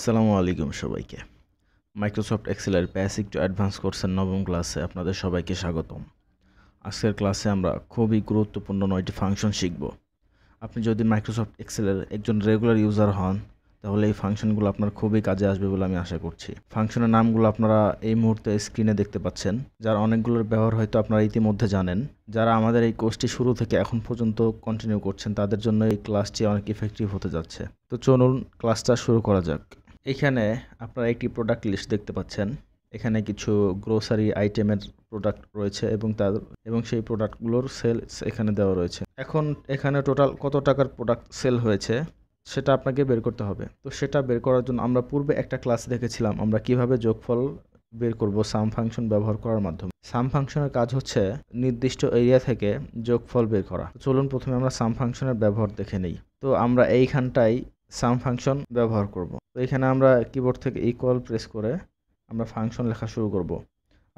আসসালামু আলাইকুম সবাইকে। মাইক্রোসফট এক্সেলের বেসিক টু অ্যাডভান্স কোর্সের নবম ক্লাসে আপনাদের সবাইকে স্বাগতম। আজকের ক্লাসে আমরা খুবই গুরুত্বপূর্ণ 9টি ফাংশন শিখব। আপনি যদি মাইক্রোসফট এক্সেলের একজন রেগুলার ইউজার হন, তাহলে এই ফাংশনগুলো আপনার খুবই কাজে আসবে বলে আমি আশা করছি। ফাংশনের নামগুলো আপনারা এই মুহূর্তে স্ক্রিনে দেখতে পাচ্ছেন, যার অনেকগুলোর ব্যবহার হয়তো আপনারা ইতিমধ্যে জানেন। যারা আমাদের এই কোর্সটি শুরু থেকে এখন পর্যন্ত কন্টিনিউ করছেন, তাদের জন্য এই ক্লাসটি অনেক ইফেক্টিভ হতে যাচ্ছে। তো চলুন ক্লাসটা শুরু করা যাক। এখানে আপনারা একটি প্রোডাক্ট লিস্ট দেখতে পাচ্ছেন। এখানে কিছু গ্রোসারি আইটেমের প্রোডাক্ট রয়েছে এবং সেই প্রোডাক্টগুলোর সেলস এখানে দেওয়া রয়েছে। এখন এখানে টোটাল কত টাকার প্রোডাক্ট সেল হয়েছে সেটা আপনাকে বের করতে হবে। তো সেটা বের করার জন্য আমরা পূর্বে একটা ক্লাস দেখেছিলাম আমরা কিভাবে যোগফল বের করব সাম ফাংশন ব্যবহার করার মাধ্যমে। সাম ফাংশনের কাজ হচ্ছে নির্দিষ্ট এরিয়া থেকে যোগফল বের করা। চলুন প্রথমে আমরা সাম ফাংশনের ব্যবহার দেখে নেই। তো আমরা এইখানটাই সাম ফাংশন ব্যবহার করব। তো এখানে আমরা কিবোর্ড থেকে ইকুয়াল প্রেস করে আমরা ফাংশন লেখা শুরু করব।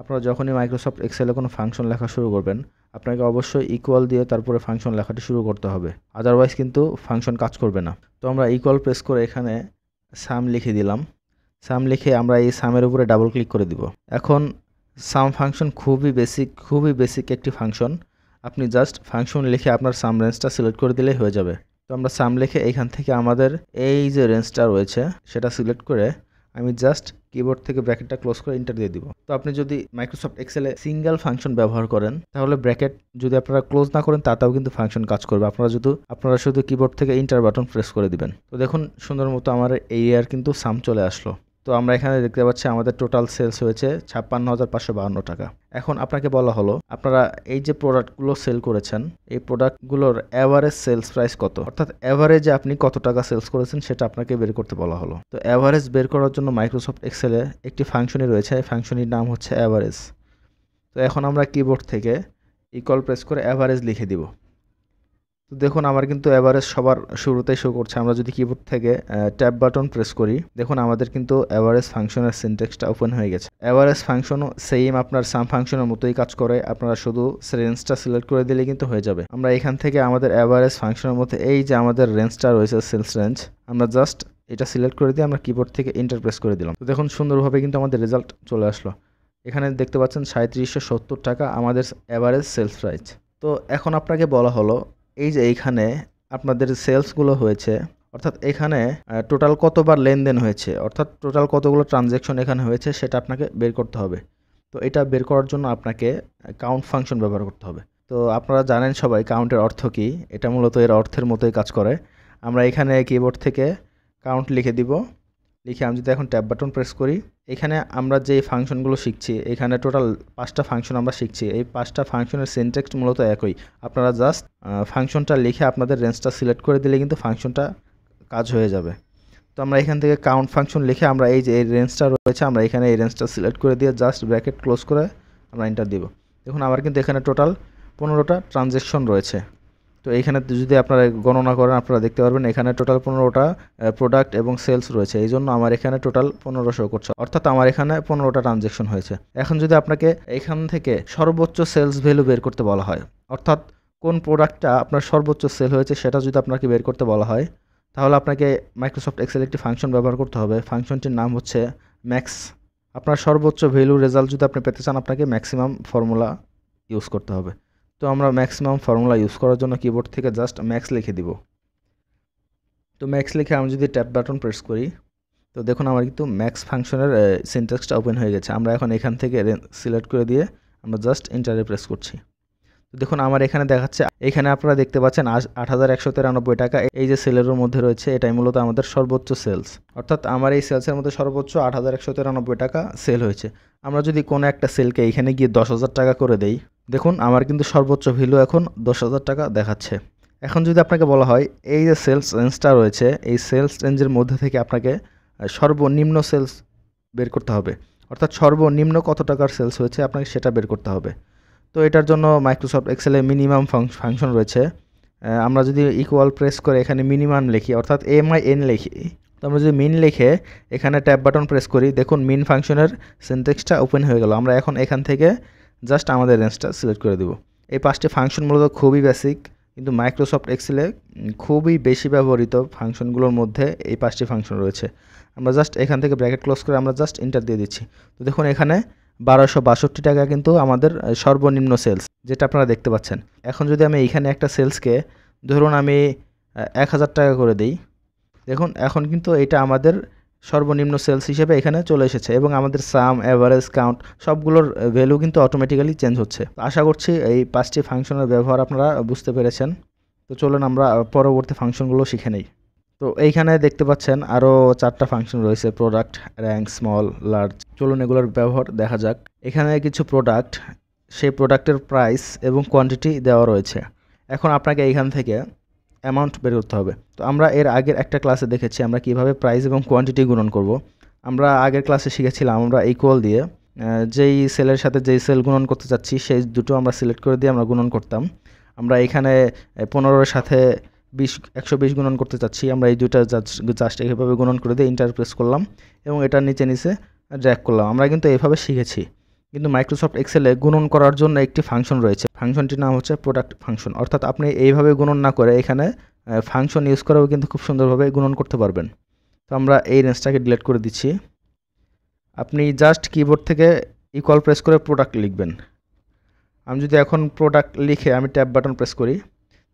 আপনারা যখনই মাইক্রোসফট এক্সেলে কোনো ফাংশন লেখা শুরু করবেন, আপনাকে অবশ্যই ইকুয়াল দিয়ে তারপরে ফাংশন লেখাটি শুরু করতে হবে, আদারওয়াইজ কিন্তু ফাংশন কাজ করবে না। তো আমরা ইকুয়াল প্রেস করে এখানে সাম লিখে দিলাম। সাম লিখে আমরা এই সামের উপরে ডাবল ক্লিক করে দিব। এখন সাম ফাংশন খুবই বেসিক একটি ফাংশন। আপনি জাস্ট ফাংশন লিখে আপনার সাম রেঞ্জটা সিলেক্ট করে দিলেই হয়ে যাবে। তো আমরা সাম লিখে এইখান থেকে আমাদের এই যে রেঞ্জটা রয়েছে সেটা সিলেক্ট করে আমি জাস্ট কিবোর্ড থেকে ব্র্যাকেটটা ক্লোজ করে এন্টার দিয়ে দিব। তো আপনি যদি মাইক্রোসফট এক্সেলে সিঙ্গেল ফাংশন ব্যবহার করেন, তাহলে ব্র্যাকেট যদি আপনারা ক্লোজ না করেন তাতেও কিন্তু ফাংশন কাজ করবে। আপনারা শুধু কিবোর্ড থেকে এন্টার বাটন প্রেস করে দিবেন। তো দেখুন সুন্দর মতো আমার এই এরিয়ার কিন্তু সাম চলে আসলো। তো আমরা এখানে দেখতে পাচ্ছি আমাদের টোটাল সেলস হয়েছে 56,552 টাকা। এখন আপনাকে বলা হলো আপনারা এই যে প্রোডাক্টগুলো সেল করেছেন, এই প্রোডাক্টগুলোর অ্যাভারেজ সেলস প্রাইস কত, অর্থাৎ অ্যাভারেজে আপনি কত টাকা সেলস করেছেন সেটা আপনাকে বের করতে বলা হলো। তো অ্যাভারেজ বের করার জন্য মাইক্রোসফট এক্সেলে একটি ফাংশনই রয়েছে, এই ফাংশনের নাম হচ্ছে অ্যাভারেজ। তো এখন আমরা কিবোর্ড থেকে ইকুয়াল প্রেস করে অ্যাভারেজ লিখে দিব। তো দেখুন আমার কিন্তু অ্যাভারেজ সবার শুরুতেই শো করছে। আমরা যদি কিবোর্ড থেকে ট্যাব বাটন প্রেস করি, দেখুন আমাদের কিন্তু অ্যাভারেজ ফাংশনের সিনট্যাক্সটা ওপেন হয়ে গেছে। অ্যাভারেজ ফাংশনও সেম আপনার সাম ফাংশনের মতোই কাজ করে। আপনারা শুধু রেঞ্জটা সিলেক্ট করে দিলে কিন্তু হয়ে যাবে। আমরা এখান থেকে আমাদের অ্যাভারেজ ফাংশনের মধ্যে এই যে আমাদের রেঞ্জটা রয়েছে সেলস রেঞ্জ, আমরা জাস্ট এটা সিলেক্ট করে দিয়ে আমরা কিবোর্ড থেকে এন্টার প্রেস করে দিলাম। তো দেখুন সুন্দরভাবে কিন্তু আমাদের রেজাল্ট চলে আসলো। এখানে দেখতে পাচ্ছেন 3770 টাকা আমাদের অ্যাভারেজ সেলস প্রাইস। তো এখন আপনাকে বলা হলো এই যে এইখানে আপনাদের সেলসগুলো হয়েছে, অর্থাৎ এখানে টোটাল কতবার লেনদেন হয়েছে, অর্থাৎ টোটাল কতগুলো ট্রানজ্যাকশন এখানে হয়েছে সেটা আপনাকে বের করতে হবে। তো এটা বের করার জন্য আপনাকে কাউন্ট ফাংশন ব্যবহার করতে হবে। তো আপনারা জানেন সবাই কাউন্টের অর্থ কী। এটা মূলত এর অর্থের মতোই কাজ করে। আমরা এখানে কিবোর্ড থেকে কাউন্ট লিখে দিব। লিখে আমি যদি এখন ট্যাব বাটন প্রেস করি, এখানে আমরা যে ফাংশনগুলো শিখছি, এখানে টোটাল 5টা ফাংশন আমরা শিখছি। এই 5টা ফাংশনের সিনট্যাক্স মূলত একই। আপনারা জাস্ট ফাংশনটা লিখে আপনাদের রেঞ্জটা সিলেক্ট করে দিলে কিন্তু ফাংশনটা কাজ হয়ে যাবে। তো আমরা এখান থেকে কাউন্ট ফাংশন লিখে আমরা এই যে এই রেঞ্জটা রয়েছে, আমরা এখানে এই রেঞ্জটা সিলেক্ট করে দিয়ে জাস্ট ব্র্যাকেট ক্লোজ করে আমরা এন্টার দিব। দেখুন আমার কিন্তু এখানে টোটাল 15টা ট্রানজ্যাকশন রয়েছে। তো এইখানে যদি আপনারা গণনা করেন আপনারা দেখতে পারবেন এখানে টোটাল 15টা প্রোডাক্ট এবং সেলস রয়েছে। এই জন্য আমার এখানে টোটাল 15 শো করছে, অর্থাৎ আমার এখানে 15টা ট্রানজ্যাকশন হয়েছে। এখন যদি আপনাকে এখান থেকে সর্বোচ্চ সেলস ভ্যালু বের করতে বলা হয়, অর্থাৎ কোন প্রোডাক্টটা আপনার সর্বোচ্চ সেল হয়েছে সেটা যদি আপনাকে বের করতে বলা হয়, তাহলে আপনাকে মাইক্রোসফট এক্সেল একটি ফাংশন ব্যবহার করতে হবে। ফাংশনটির নাম হচ্ছে ম্যাক্স। আপনার সর্বোচ্চ ভ্যালু রেজাল্ট যদি আপনি পেতে চান, আপনাকে ম্যাক্সিমাম ফর্মুলা ইউজ করতে হবে। তো আমরা ম্যাক্সিমাম ফর্মুলা ইউজ করার জন্য কিবোর্ড থেকে জাস্ট ম্যাক্স লিখে দিব। তো ম্যাক্স লিখে আমি যদি ট্যাব বাটন প্রেস করি, তো দেখুন আমার কিন্তু ম্যাক্স ফাংশনের সিনট্যাক্সটা ওপেন হয়ে গেছে। আমরা এখন এখান থেকে সিলেক্ট করে দিয়ে আমরা জাস্ট এন্টারে প্রেস করছি। তো দেখুন আমার এখানে দেখাচ্ছে, এখানে আপনারা দেখতে পাচ্ছেন 8,193 টাকা এই যে সেলের মধ্যে রয়েছে, এটাই মূলত আমাদের সর্বোচ্চ সেলস। অর্থাৎ আমার এই সেলসের মধ্যে সর্বোচ্চ 8,193 টাকা সেল হয়েছে। আমরা যদি কোনো একটা সেলকে এখানে গিয়ে 10,000 টাকা করে দেই, দেখুন আমার কিন্তু সর্বোচ্চ ভ্যালু এখন 10,000 টাকা দেখাচ্ছে। এখন যদি আপনাকে বলা হয় এই যে সেলস রেঞ্জটা রয়েছে, এই সেলস রেঞ্জের মধ্যে থেকে আপনাকে সর্বনিম্ন সেলস বের করতে হবে, অর্থাৎ সর্বনিম্ন কত টাকার সেলস হয়েছে আপনাকে সেটা বের করতে হবে। তো এটার জন্য মাইক্রোসফট এক্সেলে মিনিমাম ফাংশন রয়েছে। আমরা যদি ইকুয়াল প্রেস করে এখানে মিনিমাম লিখি, অর্থাৎ MIN লিখি, তো আমরা যদি মিন লিখে এখানে ট্যাব বাটন প্রেস করি, দেখুন মিন ফাংশনের সিনট্যাক্সটা ওপেন হয়ে গেল। আমরা এখন এখান থেকে জাস্ট আমাদের রেঞ্জটা সিলেক্ট করে দেব। এই 5টি ফাংশন মূলত খুবই বেসিক, কিন্তু মাইক্রোসফট এক্সেলে খুবই বেশি ব্যবহৃত ফাংশনগুলোর মধ্যে এই 5টি ফাংশন রয়েছে। আমরা জাস্ট এখান থেকে ব্র্যাকেট ক্লোজ করে আমরা জাস্ট এন্টার দিয়ে দিচ্ছি। তো দেখুন এখানে 1262 টাকা কিন্তু আমাদের সর্বনিম্ন সেলস, যেটা আপনারা দেখতে পাচ্ছেন। এখন যদি আমি এইখানে একটা সেলসকে ধরুন আমি 1000 টাকা করে দিই, দেখুন এখন কিন্তু এটা আমাদের সর্বনিম্ন সেলস হিসেবে এখানে চলে এসেছে এবং আমাদের সাম, অ্যাভারেজ, কাউন্ট সবগুলোর ভ্যালু কিন্তু অটোমেটিক্যালি চেঞ্জ হচ্ছে। আশা করছি এই 5টি ফাংশনের ব্যবহার আপনারা বুঝতে পেরেছেন। তো চলুন আমরা পরবর্তী ফাংশনগুলো শিখে নেই। তো এইখানে দেখতে পাচ্ছেন আরও 4টা ফাংশন রয়েছে, প্রোডাক্ট, র্যাঙ্ক, স্মল, লার্জ। চলুন এগুলোর ব্যবহার দেখা যাক। এখানে কিছু প্রোডাক্ট, সেই প্রোডাক্টের প্রাইস এবং কোয়ান্টিটি দেওয়া রয়েছে। এখন আপনাকে এইখান থেকে অ্যামাউন্ট বের করতে হবে। তো আমরা এর আগের একটা ক্লাসে দেখেছি আমরা কিভাবে প্রাইস এবং কোয়ান্টিটি গুণন করব। আমরা আগের ক্লাসে শিখেছিলাম আমরা ইকুয়াল দিয়ে যেই সেলের সাথে যেই সেল গুণন করতে চাচ্ছি সেই দুটো আমরা সিলেক্ট করে দিয়ে আমরা গুণন করতাম। আমরা এখানে 15-এর সাথে 120 গুণন করতে চাচ্ছি, আমরা এই দুইটা জাস্ট এইভাবে গুণন করে দিয়ে এন্টার প্রেস করলাম এবং এটার নিচে ড্র্যাগ করলাম। আমরা কিন্তু এইভাবে শিখেছি। কিন্তু মাইক্রোসফট এক্সেলে গুণন করার জন্য একটি ফাংশন রয়েছে, ফাংশনটির নাম হচ্ছে প্রোডাক্ট ফাংশন। অর্থাৎ আপনি এইভাবে গুণন না করে এখানে ফাংশন ইউজ করেও কিন্তু খুব সুন্দরভাবে গুণন করতে পারবেন। তো আমরা এই রেঞ্জটাকে ডিলিট করে দিচ্ছি। আপনি জাস্ট কিবোর্ড থেকে ইকুয়াল প্রেস করে প্রোডাক্ট লিখবেন। আমি যদি এখন প্রোডাক্ট লিখে আমি ট্যাব বাটন প্রেস করি,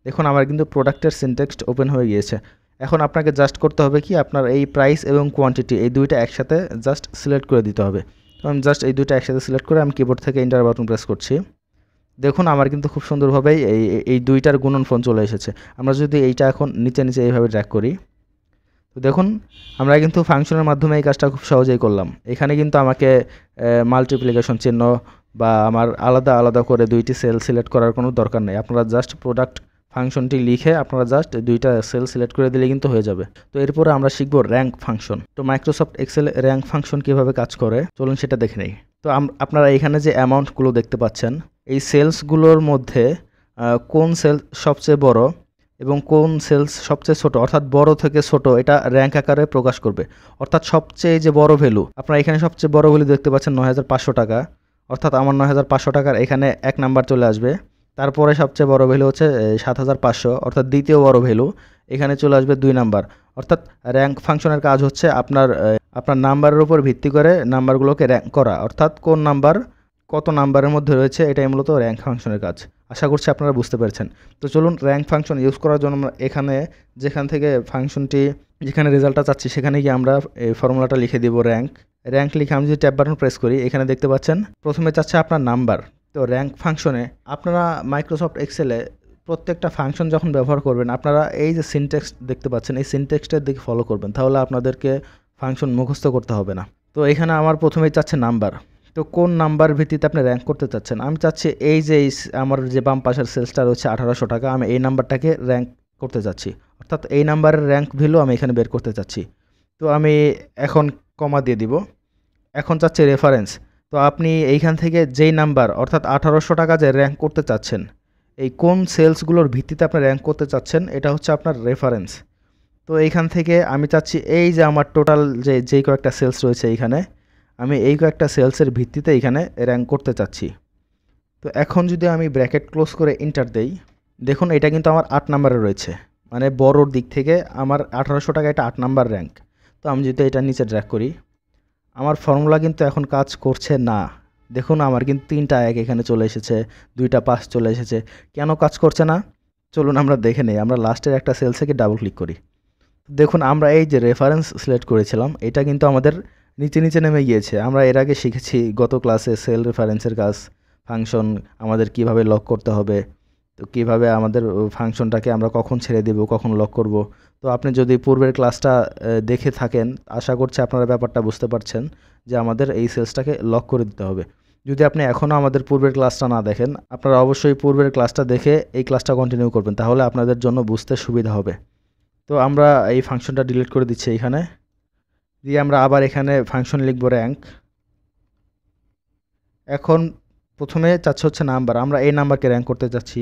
দেখুন আমার কিন্তু প্রোডাক্টের সিনট্যাক্স ওপেন হয়ে গিয়েছে। এখন আপনাকে জাস্ট করতে হবে কি, আপনার এই প্রাইস এবং কোয়ান্টিটি এই দুইটা একসাথে জাস্ট সিলেক্ট করে দিতে হবে। তো আমি জাস্ট এই দুইটা একসাথে সিলেক্ট করে আমি কিবোর্ড থেকে এন্টার বাটন প্রেস করছি। দেখুন আমার কিন্তু খুব সুন্দরভাবেই এই দুইটার গুণনফল চলে এসেছে। আমরা যদি এইটা এখন নিচে এইভাবে ড্র্যাগ করি, তো দেখুন আমরা কিন্তু ফাংশনের মাধ্যমে এই কাজটা খুব সহজেই করলাম। এখানে কিন্তু আমাকে মাল্টিপ্লিকেশন চিহ্ন বা আমার আলাদা আলাদা করে দুইটি সেল সিলেক্ট করার কোনো দরকার নেই। আপনারা জাস্ট প্রোডাক্ট ফাংশনটি লিখে আপনারা জাস্ট দুইটা সেল সিলেক্ট করে দিলে কিন্তু হয়ে যাবে। তো এরপরে আমরা শিখব র্যাঙ্ক ফাংশন। তো মাইক্রোসফট এক্সেল র্যাঙ্ক ফাংশন কিভাবে কাজ করে চলুন সেটা দেখে নেই। তো আপনারা এখানে যে অ্যামাউন্টগুলো দেখতে পাচ্ছেন, এই সেলসগুলোর মধ্যে কোন সেল সবচেয়ে বড় এবং কোন সেলস সবচেয়ে ছোট, অর্থাৎ বড় থেকে ছোট, এটা র্যাঙ্ক আকারে প্রকাশ করবে। অর্থাৎ সবচেয়ে যে বড় ভ্যালু, আপনারা এখানে সবচেয়ে বড় ভ্যালু দেখতে পাচ্ছেন 9500 টাকা, অর্থাৎ আমার 9500 টাকার এখানে 1 নাম্বার চলে আসবে। তারপরে সবচেয়ে বড় ভ্যালু হচ্ছে 7500, অর্থাৎ দ্বিতীয় বড় ভ্যালু, এখানে চলে আসবে 2 নাম্বার। অর্থাৎ র্যাঙ্ক ফাংশনের কাজ হচ্ছে আপনার নাম্বারের উপর ভিত্তি করে নাম্বারগুলোকে র্যাঙ্ক করা, অর্থাৎ কোন নাম্বার কত নাম্বারের মধ্যে রয়েছে, এটাই মূলত র্যাঙ্ক ফাংশনের কাজ। আশা করছি আপনারা বুঝতে পেরেছেন। তো চলুন র্যাঙ্ক ফাংশন ইউজ করার জন্য আমরা এখানে যেখানে রেজাল্টটা চাচ্ছি সেখানে গিয়ে আমরা এই ফর্মুলাটা লিখে দিব র্যাঙ্ক লিখে আমি যদি ট্যাব বাটন প্রেস করি, এখানে দেখতে পাচ্ছেন প্রথমে চাচ্ছে আপনার নাম্বার। তো র্যাঙ্ক ফাংশনে আপনারা মাইক্রোসফট এক্সেলে প্রত্যেকটা ফাংশন যখন ব্যবহার করবেন আপনারা এই যে সিনট্যাক্স দেখতে পাচ্ছেন এই সিনট্যাক্সটার দিকে ফলো করবেন, তাহলে আপনাদেরকে ফাংশন মুখস্থ করতে হবে না। তো এখানে আমার প্রথমেই চাচ্ছে নাম্বার। তো কোন নাম্বার ভিত্তিতে আপনি র্যাঙ্ক করতে চাচ্ছেন, আমি চাচ্ছি এই যে আমার যে বাম পাশের সেলসটা রয়েছে 1800 টাকা, আমি এই নাম্বারটাকে র্যাঙ্ক করতে চাচ্ছি, অর্থাৎ এই নাম্বারের র্যাঙ্ক ভ্যালু আমি এখানে বের করতে চাচ্ছি। তো আমি এখন কমা দিয়ে দিব। এখন চাচ্ছি রেফারেন্স। তো আপনি এইখান থেকে যেই নাম্বার অর্থাৎ 1800 টাকা যে র্যাঙ্ক করতে চাচ্ছেন, এই কোন সেলসগুলোর ভিত্তিতে আপনি র্যাঙ্ক করতে চাচ্ছেন এটা হচ্ছে আপনার রেফারেন্স। তো এইখান থেকে আমি চাচ্ছি এই যে আমার টোটাল যেই কয়েকটা সেলস রয়েছে এইখানে, আমি এই কয়েকটা সেলসের ভিত্তিতে এখানে র্যাঙ্ক করতে চাচ্ছি। তো এখন যদি আমি ব্র্যাকেট ক্লোজ করে এন্টার দেই, দেখুন এটা কিন্তু আমার 8 নাম্বারে রয়েছে, মানে বড়োর দিক থেকে আমার 1800 টাকা এটা 8 নাম্বার র্যাঙ্ক। তো আমি যদি এটা নিচে ড্র্যাগ করি, আমার ফর্মুলা কিন্তু এখন কাজ করছে না। দেখুন আমার কিন্তু 3টা 1 এখানে চলে এসেছে, 2টা 5 চলে এসেছে। কেন কাজ করছে না চলুন আমরা দেখে নেই। আমরা লাস্টের একটা সেলসে ডাবল ক্লিক করি। দেখুন আমরা এই যে রেফারেন্স সিলেক্ট করেছিলাম এটা কিন্তু আমাদের নিচে নেমে গিয়েছে। আমরা এর আগে শিখেছি গত ক্লাসে সেল রেফারেন্সের কাজ, ফাংশন আমাদের কিভাবে লক করতে হবে, তো কিভাবে আমাদের ফাংশনটাকে আমরা কখন ছেড়ে দেব, কখন লক করব। তো আপনি যদি পূর্বের ক্লাসটা দেখে থাকেন আশা করছি আপনারা ব্যাপারটা বুঝতে পারছেন যে আমাদের এই সেলসটাকে লক করে দিতে হবে। যদি আপনি এখনও আমাদের পূর্বের ক্লাসটা না দেখেন, আপনারা অবশ্যই পূর্বের ক্লাসটা দেখে এই ক্লাসটা কন্টিনিউ করবেন, তাহলে আপনাদের জন্য বুঝতে সুবিধা হবে। তো আমরা এই ফাংশনটা ডিলিট করে দিচ্ছি এখানে দিয়ে আমরা আবার এখানে ফাংশন লিখব র্যাঙ্ক। এখন প্রথমে চাচ্ছে হচ্ছে নাম্বার, আমরা এই নাম্বারকে র্যাঙ্ক করতে চাচ্ছি,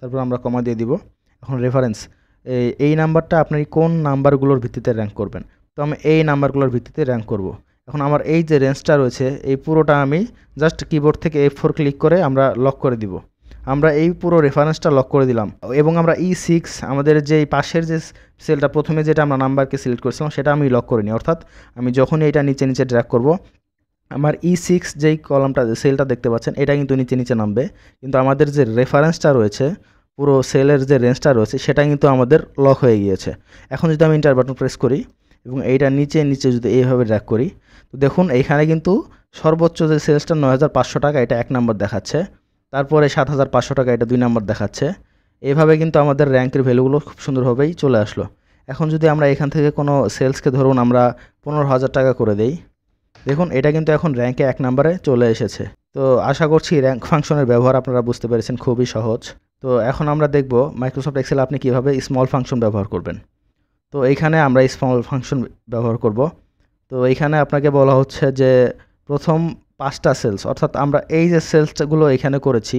তারপর আমরা কমা দিয়ে দিব। এখন রেফারেন্স, এই নাম্বারটা আপনি কোন নাম্বারগুলোর ভিত্তিতে র্যাঙ্ক করবেন, তো আমি এই নাম্বারগুলোর ভিত্তিতে র্যাঙ্ক করব। এখন আমার এই যে রেঞ্জটা রয়েছে এই পুরোটা আমি জাস্ট কিবোর্ড থেকে F4 ক্লিক করে আমরা লক করে দিব। আমরা এই পুরো রেফারেন্সটা লক করে দিলাম এবং আমরা E6 আমাদের যে পাশের যে সেলটা প্রথমে যেটা আমরা নাম্বারকে সিলেক্ট করেছিলাম সেটা আমি লক করিনি, অর্থাৎ আমি যখনই এটা নিচে নিচে ড্র্যাগ করব আমার E6 যেই কলামটা সেলটা দেখতে পাচ্ছেন এটা কিন্তু নিচে নিচে নামবে, কিন্তু আমাদের যে রেফারেন্সটা রয়েছে পুরো সেলের যে রেঞ্জটা রয়েছে সেটা কিন্তু আমাদের লক হয়ে গিয়েছে। এখন যদি আমি এন্টার বাটন প্রেস করি এবং এইটা নিচে নিচে যদি এইভাবে ড্র্যাগ করি, তো দেখুন এইখানে কিন্তু সর্বোচ্চ যে সেলসটা ৯,৫০০ টাকা এটা 1 নাম্বার দেখাচ্ছে, তারপরে ৭,৫০০ টাকা এটা 2 নাম্বার দেখাচ্ছে। এইভাবে কিন্তু আমাদের র্যাঙ্কের ভ্যালুগুলো খুব সুন্দরভাবেই চলে আসলো। এখন যদি আমরা এখান থেকে কোনো সেলসকে ধরুন আমরা ১৫,০০০ টাকা করে দেই, দেখুন এটা কিন্তু এখন র্যাঙ্কে 1 নাম্বারে চলে এসেছে। তো আশা করছি র্যাঙ্ক ফাংশনের ব্যবহার আপনারা বুঝতে পেরেছেন, খুবই সহজ। তো এখন আমরা দেখব মাইক্রোসফট এক্সেল আপনি কীভাবে স্মল ফাংশন ব্যবহার করবেন। তো এইখানে আমরা স্মল ফাংশন ব্যবহার করব। তো এইখানে আপনাকে বলা হচ্ছে যে প্রথম 5টা সেলস, অর্থাৎ আমরা এই যে সেলসগুলো এখানে করেছি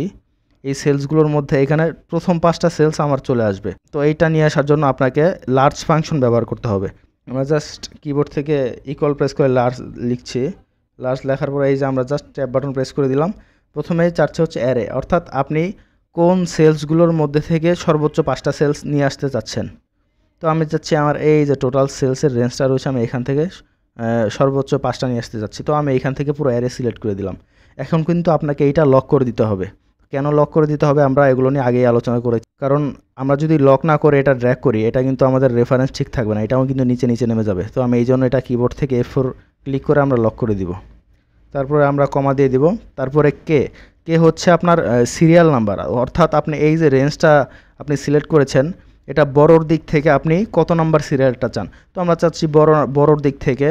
এই সেলসগুলোর মধ্যে এখানে প্রথম 5টা সেলস আমার চলে আসবে। তো এইটা নিয়ে আসার জন্য আপনাকে লার্জ ফাংশন ব্যবহার করতে হবে। আমরা জাস্ট কিবোর্ড থেকে ইকুয়াল প্রেস করে লার্জ লিখছি। লার্জ লেখার পরে এই যে আমরা জাস্ট ট্যাব বাটন প্রেস করে দিলাম। প্রথমেই চাচ্ছে হচ্ছে অ্যারে, অর্থাৎ আপনি কোন সেলসগুলোর মধ্যে থেকে সর্বোচ্চ 5টা সেলস নিয়ে আসতে চাচ্ছেন। তো আমি চাচ্ছি আমার এই যে টোটাল সেলসের রেঞ্জটা রয়েছে আমি এখান থেকে সর্বোচ্চ 5টা নিয়ে আসতে চাচ্ছি। তো আমি এখান থেকে পুরো অ্যারে সিলেক্ট করে দিলাম। এখন কিন্তু আপনাকে এইটা লক করে দিতে হবে। কেন লক করে দিতে হবে আমরা এগুলো নিয়ে আগেই আলোচনা করেছি, কারণ আমরা যদি লক না করে এটা ড্র্যাগ করি এটা কিন্তু আমাদের রেফারেন্স ঠিক থাকবে না, এটাও কিন্তু নিচে নিচে নেমে যাবে। তো আমি এই জন্য এটা কিবোর্ড থেকে F4 ক্লিক করে আমরা লক করে দিব। তারপরে আমরা কমা দিয়ে দিব। তারপরে কে হচ্ছে আপনার সিরিয়াল নাম্বার, অর্থাৎ আপনি এই যে রেঞ্জটা আপনি সিলেক্ট করেছেন এটা বড়োর দিক থেকে আপনি কত নাম্বার সিরিয়ালটা চান। তো আমরা চাচ্ছি বড়োর দিক থেকে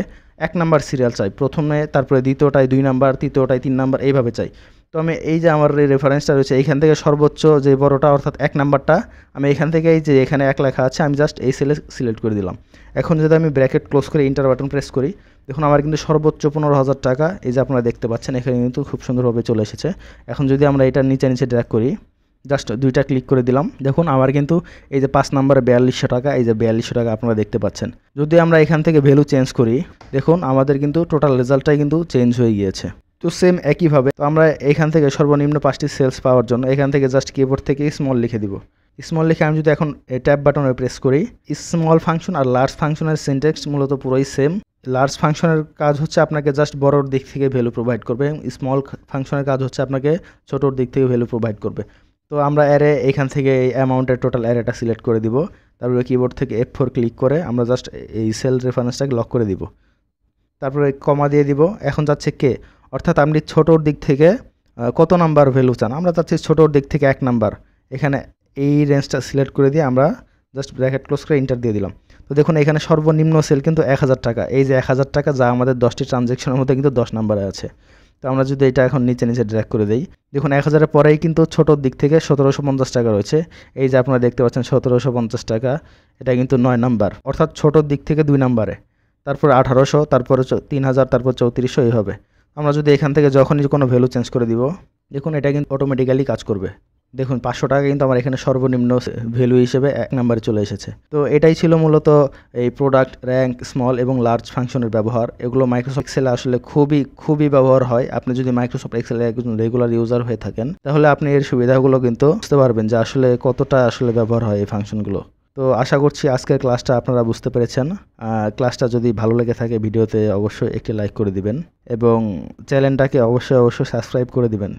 1 নাম্বার সিরিয়াল চাই প্রথমে, তারপরে দ্বিতীয়টায় 2 নাম্বার, তৃতীয়টায় 3 নাম্বার, এইভাবে চাই। তো আমি এই যে আমার এই রেফারেন্সটা রয়েছে এইখান থেকে সর্বোচ্চ যে বড়টা অর্থাৎ 1 নাম্বারটা আমি এখান থেকে এই যে এখানে 1 লেখা আছে আমি জাস্ট এই সেলে সিলেক্ট করে দিলাম। এখন যদি আমি ব্র্যাকেট ক্লোজ করে এন্টার বাটন প্রেস করি, দেখুন আমার কিন্তু সর্বোচ্চ 15,000 টাকা এই যে আপনারা দেখতে পাচ্ছেন এখানে কিন্তু খুব সুন্দরভাবে চলে এসেছে। এখন যদি আমরা এটার নিচে নিচে ড্র্যাগ করি, জাস্ট 2টা ক্লিক করে দিলাম, দেখুন আমার কিন্তু এই যে 5 নম্বরে 4200 টাকা, এই যে 4200 টাকা আপনারা দেখতে পাচ্ছেন। যদি আমরা এখান থেকে ভ্যালু চেঞ্জ করি, দেখুন আমাদের কিন্তু টোটাল রেজাল্টটাই কিন্তু চেঞ্জ হয়ে গিয়েছে। তো সেম একইভাবে তো আমরা এখান থেকে সর্বনিম্ন 5টি সেলস পাওয়ার জন্য এখান থেকে জাস্ট কিবোর্ড থেকে স্মল লিখে দিব। স্মল লিখে আমি যদি এখন ট্যাব বাটনে প্রেস করি, স্মল ফাংশন আর লার্জ ফাংশনের সিনট্যাক্স মূলত পুরোই সেম। লার্জ ফাংশনের কাজ হচ্ছে আপনাকে জাস্ট বড়োর দিক থেকে ভ্যালু প্রোভাইড করবে এবং স্মল ফাংশনের কাজ হচ্ছে আপনাকে ছোটোর দিক থেকে ভ্যালু প্রোভাইড করবে। তো আমরা অ্যারে এখান থেকে এই অ্যামাউন্টের টোটাল অ্যারেটা সিলেক্ট করে দিব। তারপরে কিবোর্ড থেকে F4 ক্লিক করে আমরা জাস্ট এই সেল রেফারেন্সটাকে লক করে দিব। তারপরে কমা দিয়ে দিব। এখন যাচ্ছে অর্থাৎ আপনি ছোটোর দিক থেকে কত নাম্বার ভ্যালু চান, আমরা চাচ্ছি ছোটোর দিক থেকে 1 নাম্বার। এখানে এই রেঞ্জটা সিলেক্ট করে দিয়ে আমরা জাস্ট ব্র্যাকেট ক্লোজ করে এন্টার দিয়ে দিলাম। তো দেখুন এখানে সর্বনিম্ন সেল কিন্তু 1000 টাকা, এই যে 1000 টাকা যা আমাদের 10টি ট্রানজ্যাকশনের মধ্যে কিন্তু 10 নাম্বারে আছে। তো আমরা যদি এটা এখন নিচে নিচে ড্র্যাগ করে দেই, দেখুন 1000-এর পরেই কিন্তু ছোটোর দিক থেকে 1750 টাকা রয়েছে। এই যে আপনারা দেখতে পাচ্ছেন 1750 টাকা, এটা কিন্তু 9 নাম্বার, অর্থাৎ ছোটোর দিক থেকে 2 নাম্বারে। তারপর 1800, তারপরে 3000, তারপর 3400, এইভাবে আমরা যদি এখান থেকে যখনই কোনো ভ্যালু চেঞ্জ করে দিব, দেখুন এটা কিন্তু অটোমেটিক্যালি কাজ করবে। দেখুন 500 টাকা কিন্তু আমার এখানে সর্বনিম্ন ভ্যালু হিসেবে 1 নাম্বারে চলে এসেছে। তো এটাই ছিল মূলত এই প্রোডাক্ট, র্যাঙ্ক, স্মল এবং লার্জ ফাংশনের ব্যবহার। এগুলো মাইক্রোসফট এক্সেলে আসলে খুবই ব্যবহার হয়। আপনি যদি মাইক্রোসফট এক্সেলে একজন রেগুলার ইউজার হয়ে থাকেন তাহলে আপনি এর সুবিধাগুলো কিন্তু বুঝতে পারবেন যে আসলে কতটা আসলে ব্যবহার হয় এই ফাংশনগুলো। তো আশা করছি আজকের ক্লাসটা আপনারা বুঝতে পেরেছেন। ক্লাসটা যদি ভালো লেগে থাকে ভিডিওতে অবশ্যই একটি লাইক করে দিবেন এবং চ্যানেলটাকে অবশ্যই সাবস্ক্রাইব করে দিবেন।